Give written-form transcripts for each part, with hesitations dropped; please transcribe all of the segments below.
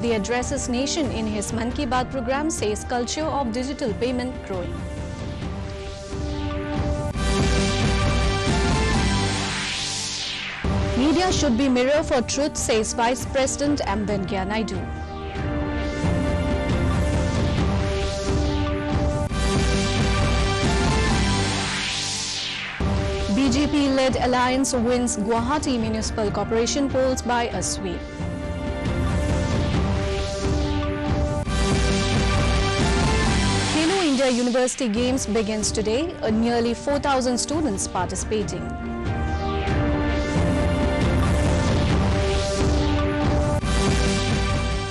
He addresses nation in his Mann Ki Baat program, says culture of digital payment growing. Media should be mirror for truth, says Vice President M. Venkaiah Naidu. BJP-led alliance wins Guwahati Municipal Corporation polls by a sweep. Khelo India University Games begins today, nearly 4,000 students participating.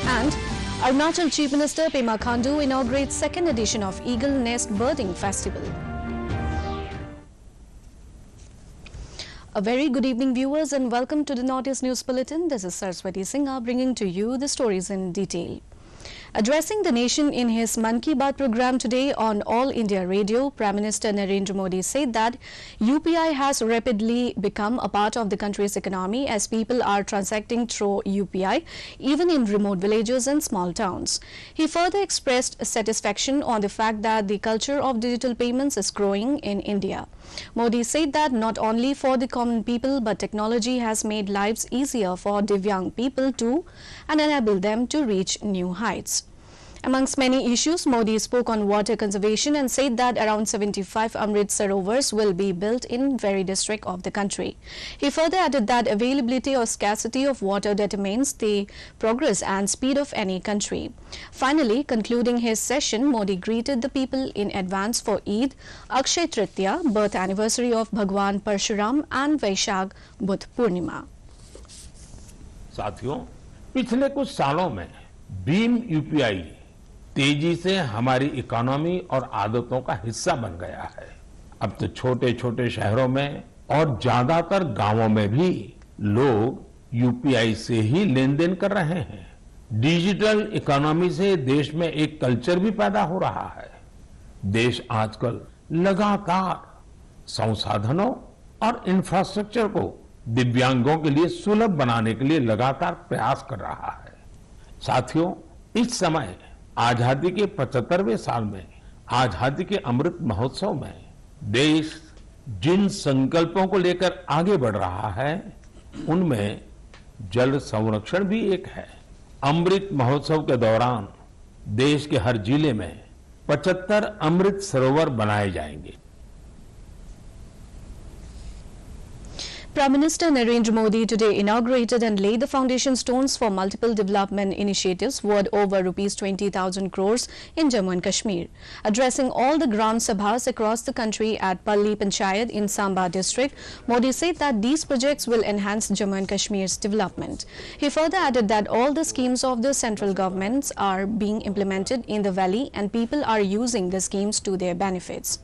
And Arunachal Chief Minister Pema Khandu inaugurates second edition of Eagle Nest Birding Festival. A very good evening, viewers, and welcome to the Northeast News Bulletin. This is Saraswati Singha bringing to you the stories in detail. Addressing the nation in his Mann Ki Baat program today on All India Radio, Prime Minister Narendra Modi said that UPI has rapidly become a part of the country's economy as people are transacting through UPI, even in remote villages and small towns. He further expressed satisfaction on the fact that the culture of digital payments is growing in India. Modi said that not only for the common people, but technology has made lives easier for Divyang people too and enabled them to reach new heights. Amongst many issues, Modi spoke on water conservation and said that around 75 Amrit Sarovars will be built in every district of the country. He further added that availability or scarcity of water determines the progress and speed of any country. Finally, concluding his session, Modi greeted the people in advance for Eid, Akshay Tritiya, birth anniversary of Bhagwan Parshuram and Vaishak Budh Purnima. साथियों, पिछले कुछ सालों में Bhim UPI तेजी से हमारी economy और आदतों का हिस्सा बन गया है। अब तो छोटे छोटे शहरों में और ज्यादातर गांवों में भी लोग यूपीआई से ही लेन देन कर रहे हैं। डिजिटल इकोनॉमी से देश में एक कल्चर भी पैदा हो रहा है। देश आजकल लगातार संसाधनों और इंफ्रास्ट्रक्चर को दिव्यांगों के लिए सुलभ बनाने के लिए लगातार प्रयास कर रहा है। साथियों, इस समय आजादी के 75वें साल में आजादी के अमृत महोत्सव में देश जिन संकल्पों को लेकर आगे बढ़ रहा है, उनमें जल संरक्षण भी एक है। अमृत महोत्सव के दौरान देश के हर जिले में 75 अमृत सरोवर बनाए जाएंगे। Prime Minister Narendra Modi today inaugurated and laid the foundation stones for multiple development initiatives worth over Rs 20,000 crores in Jammu and Kashmir. Addressing all the Gram Sabhas across the country at Palli Panchayat in Samba district, Modi said that these projects will enhance Jammu and Kashmir's development. He further added that all the schemes of the central governments are being implemented in the valley and people are using the schemes to their benefits.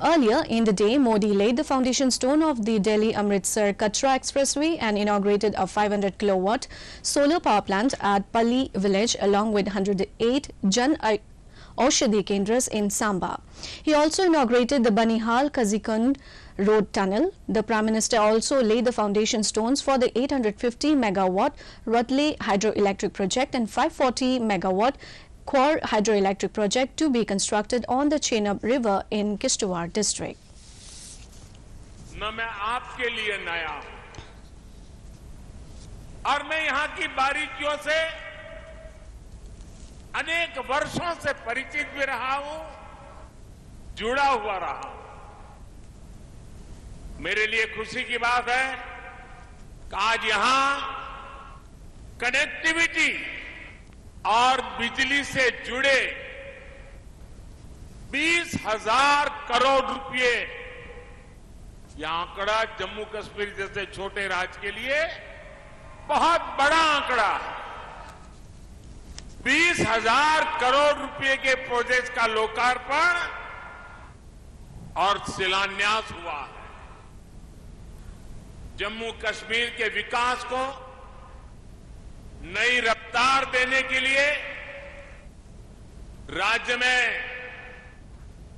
Earlier in the day, Modi laid the foundation stone of the Delhi-Amritsar Katra Expressway and inaugurated a 500 kilowatt solar power plant at Palli village along with 108 Jan Aushadhi Kendras in Samba. He also inaugurated the Banihal Kazikund road tunnel. The Prime Minister also laid the foundation stones for the 850 megawatt Ratle hydroelectric project and 540 megawatt Khor hydroelectric project to be constructed on the Chenab River in Kishtwar district. न मैं आपके लिए नया और मैं यहां की बारीकियों से अनेक वर्षों से परिचित भी रहा हूं, जुड़ा हुआ रहा हूं। मेरे लिए खुशी की बात है कि आज यहां कनेक्टिविटी और बिजली से जुड़े 20,000 करोड़ रुपए, यह आंकड़ा जम्मू कश्मीर जैसे छोटे राज्य के लिए बहुत बड़ा आंकड़ा है। 20,000 करोड़ रुपए के प्रोजेक्ट का लोकार्पण और शिलान्यास हुआ है। जम्मू कश्मीर के विकास को नई रफ्तार देने के लिए राज्य में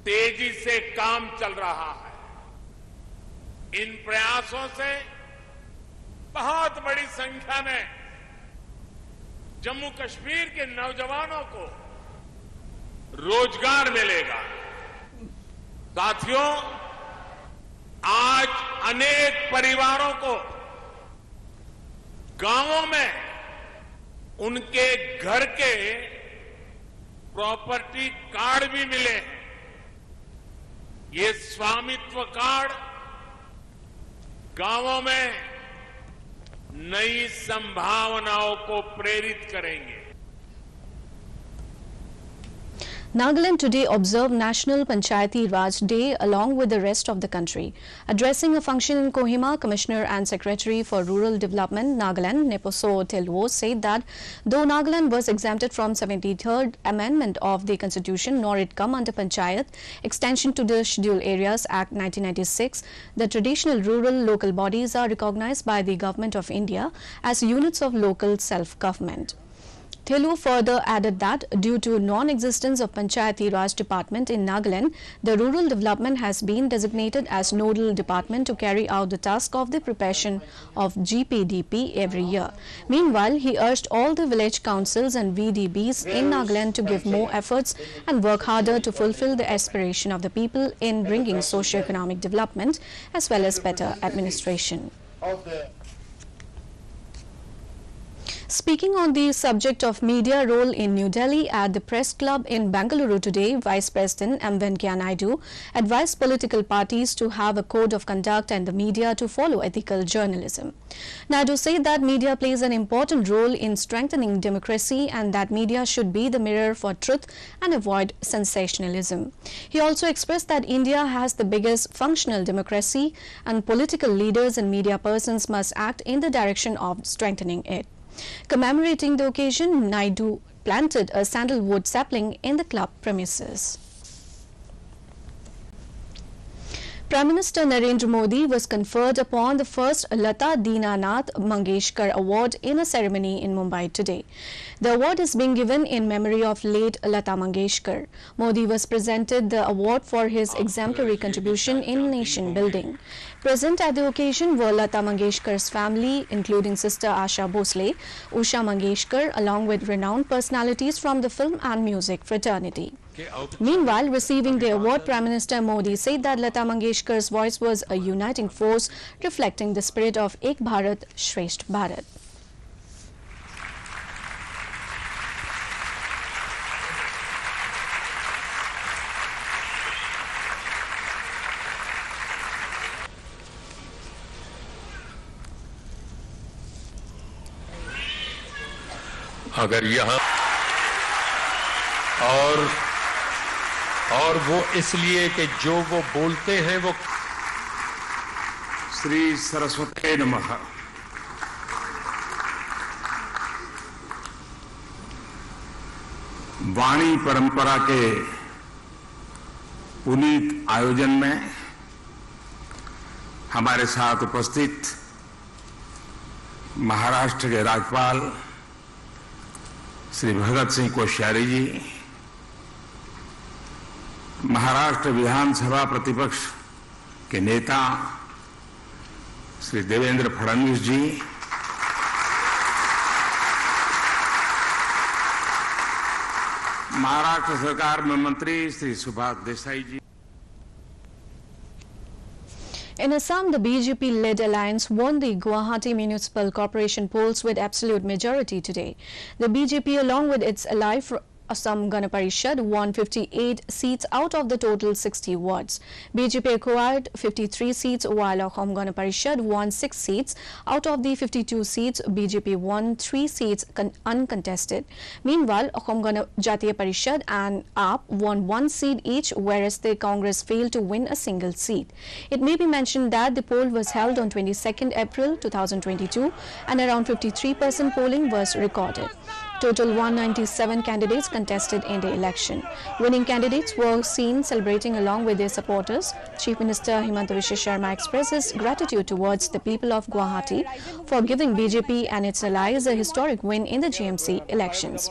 तेजी से काम चल रहा है। इन प्रयासों से बहुत बड़ी संख्या में जम्मू कश्मीर के नौजवानों को रोजगार मिलेगा। साथियों, आज अनेक परिवारों को गांवों में उनके घर के प्रॉपर्टी कार्ड भी मिले हैं। ये स्वामित्व कार्ड गांवों में नई संभावनाओं को प्रेरित करेंगे। Nagaland today observed National Panchayati Raj Day along with the rest of the country. Addressing a function in Kohima, Commissioner and Secretary for Rural Development, Nagaland, Neposo Thelwo, said that though Nagaland was exempted from 73rd Amendment of the Constitution, nor it come under Panchayat, extension to the Scheduled Areas Act 1996, the traditional rural local bodies are recognized by the Government of India as units of local self-government. Thelwo further added that due to non-existence of Panchayati Raj Department in Nagaland, the rural development has been designated as nodal department to carry out the task of the preparation of GPDP every year. Meanwhile, he urged all the village councils and VDBs in Nagaland to give more efforts and work harder to fulfill the aspiration of the people in bringing socio-economic development as well as better administration. Speaking on the subject of media role in New Delhi at the Press Club in Bengaluru today, Vice President M. Venkaiah Naidu advised political parties to have a code of conduct and the media to follow ethical journalism. Naidu said that media plays an important role in strengthening democracy and that media should be the mirror for truth and avoid sensationalism. He also expressed that India has the biggest functional democracy and political leaders and media persons must act in the direction of strengthening it. Commemorating the occasion, Naidu planted a sandalwood sapling in the club premises. Prime Minister Narendra Modi was conferred upon the first Lata Dinanath Mangeshkar Award in a ceremony in Mumbai today. The award is being given in memory of late Lata Mangeshkar. Modi was presented the award for his exemplary contribution in nation building. Present at the occasion were Lata Mangeshkar's family, including sister Asha Bhosle, Usha Mangeshkar, along with renowned personalities from the film and music fraternity. Meanwhile, receiving the award, Prime Minister Modi said that Lata Mangeshkar's voice was a uniting force, reflecting the spirit of Ek Bharat, Shresth Bharat. अगर यहाँ और वो इसलिए कि जो वो बोलते हैं वो श्री सरस्वती नमः। वाणी परंपरा के पुनीत आयोजन में हमारे साथ उपस्थित महाराष्ट्र के राज्यपाल श्री भगत सिंह कोश्यारी जी, महाराष्ट्र विधानसभा प्रतिपक्ष के नेता श्री देवेंद्र फडणवीस जी, महाराष्ट्र सरकार में मंत्री श्री सुभाष देसाई जी। In Assam, the BJP-led alliance won the Guwahati Municipal Corporation polls with absolute majority today. The BJP, along with its ally Assam Gana Parishad, won 58 seats out of the total 60 wards. BJP acquired 53 seats, while Assam Gana Parishad won 6 seats. Out of the 52 seats, BJP won 3 seats uncontested. Meanwhile, Assam Gana Jatiya Parishad and AAP won 1 seat each, whereas the Congress failed to win a single seat. It may be mentioned that the poll was held on 22nd April 2022 and around 53% polling was recorded. Total 197 candidates contested in the election. Winning candidates were seen celebrating along with their supporters. Chief Minister Himanta Biswa Sharma expresses gratitude towards the people of Guwahati for giving BJP and its allies a historic win in the GMC elections.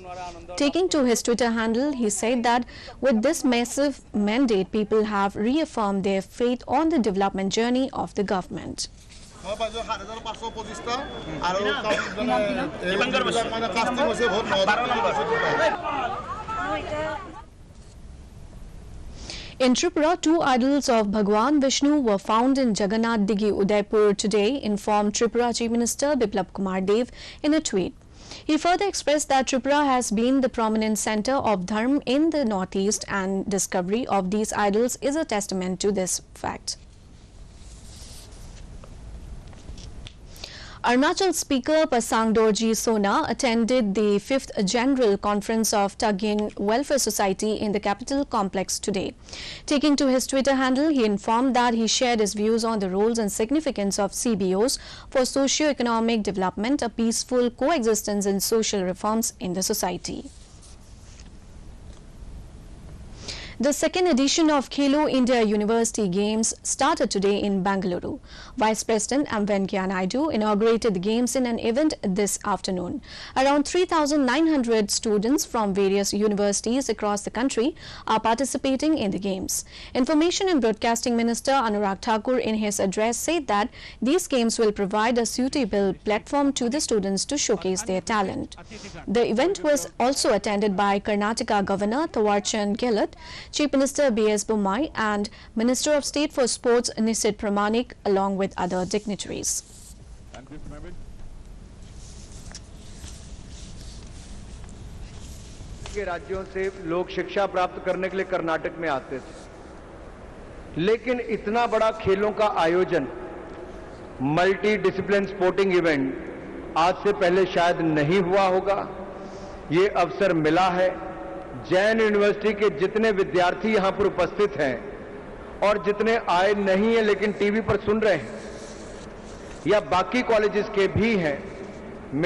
Taking to his Twitter handle, he said that with this massive mandate, people have reaffirmed their faith on the development journey of the government. মই পাইছো 7525 টা আৰু মানে casting হৈছে vote 12 number In Tripura, two idols of Bhagwan Vishnu were found in Jagannath Digi, Udaipur today, informed Tripura Chief Minister Biplab Kumar Dev in a tweet. He further expressed that Tripura has been the prominent center of dharma in the northeast and discovery of these idols is a testament to this fact. Arunachal Speaker Pasang Dorji Sona attended the 5th General Conference of Tagin Welfare Society in the capital complex today. Taking to his Twitter handle, he informed that he shared his views on the roles and significance of CBOs for socio-economic development, a peaceful coexistence and social reforms in the society. The second edition of Khelo India University Games started today in Bangalore. Vice President M. Venkaiah Naidu inaugurated the games in an event this afternoon. Around 3,900 students from various universities across the country are participating in the games. Information and Broadcasting Minister Anurag Thakur in his address said that these games will provide a suitable platform to the students to showcase their talent. The event was also attended by Karnataka Governor Thawarchand Gehlot, Chief Minister B.S. Bommai and Minister of State for Sports Nisit Pramanik along with other dignitaries. के राज्यों से लोग शिक्षा प्राप्त करने के लिए कर्नाटक में आते थे, लेकिन इतना बड़ा खेलों का आयोजन, मल्टी डिसिप्लिन स्पोर्टिंग इवेंट आज से पहले शायद नहीं हुआ होगा। ये अवसर मिला है। जैन यूनिवर्सिटी के जितने विद्यार्थी यहां पर उपस्थित हैं और जितने आए नहीं हैं लेकिन टीवी पर सुन रहे हैं या बाकी कॉलेजेस के भी हैं,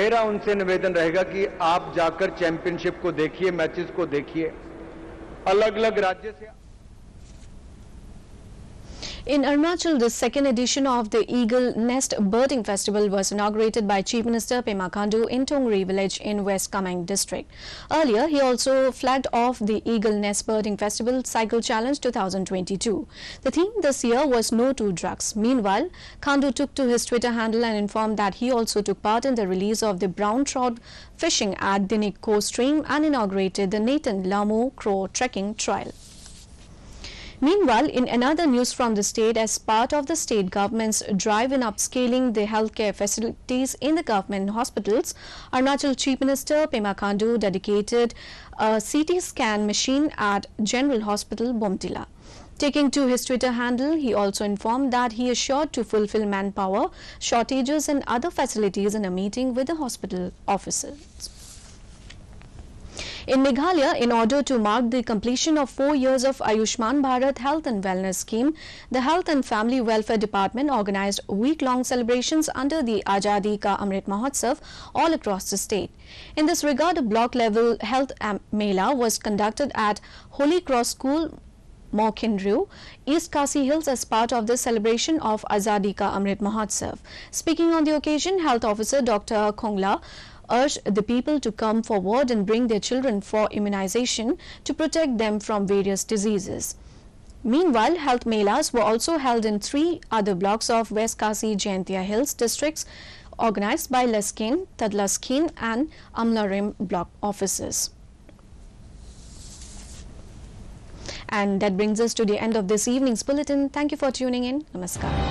मेरा उनसे निवेदन रहेगा कि आप जाकर चैंपियनशिप को देखिए, मैचेस को देखिए। अलग अलग राज्य से In Arunachal, the second edition of the Eagle Nest Birding Festival was inaugurated by Chief Minister Pema Khandu in Tongri village in West Kameng district. Earlier, he also flagged off the Eagle Nest Birding Festival Cycle Challenge 2022. The theme this year was No to Drugs. Meanwhile, Khandu took to his Twitter handle and informed that he also took part in the release of the brown trout fishing at Dinik Cove Stream and inaugurated the Nathan Lamu Crow Trekking Trail. Meanwhile, in another news from the state, as part of the state government's drive in upscaling the healthcare facilities in the government hospitals, Arunachal Chief Minister Pema Khandu dedicated a CT scan machine at General Hospital, Bomtila. Taking to his Twitter handle, he also informed that he is sure to fulfill manpower shortages and other facilities in a meeting with the hospital officers. In Meghalaya, in order to mark the completion of 4 years of Ayushman Bharat Health and Wellness Scheme, the Health and Family Welfare Department organized week-long celebrations under the Azadi Ka Amrit Mahotsav all across the state. In this regard, a block-level health mela was conducted at Holy Cross School, Mokhinriu, East Kasi Hills as part of the celebration of Azadi Ka Amrit Mahotsav. Speaking on the occasion, Health Officer Dr. Khongla urged the people to come forward and bring their children for immunization to protect them from various diseases. Meanwhile, health melas were also held in 3 other blocks of West Kasi Jaintia Hills districts organized by Laskin, Tadlaskin and Amlarim block offices. And that brings us to the end of this evening's bulletin. Thank you for tuning in. Namaskar.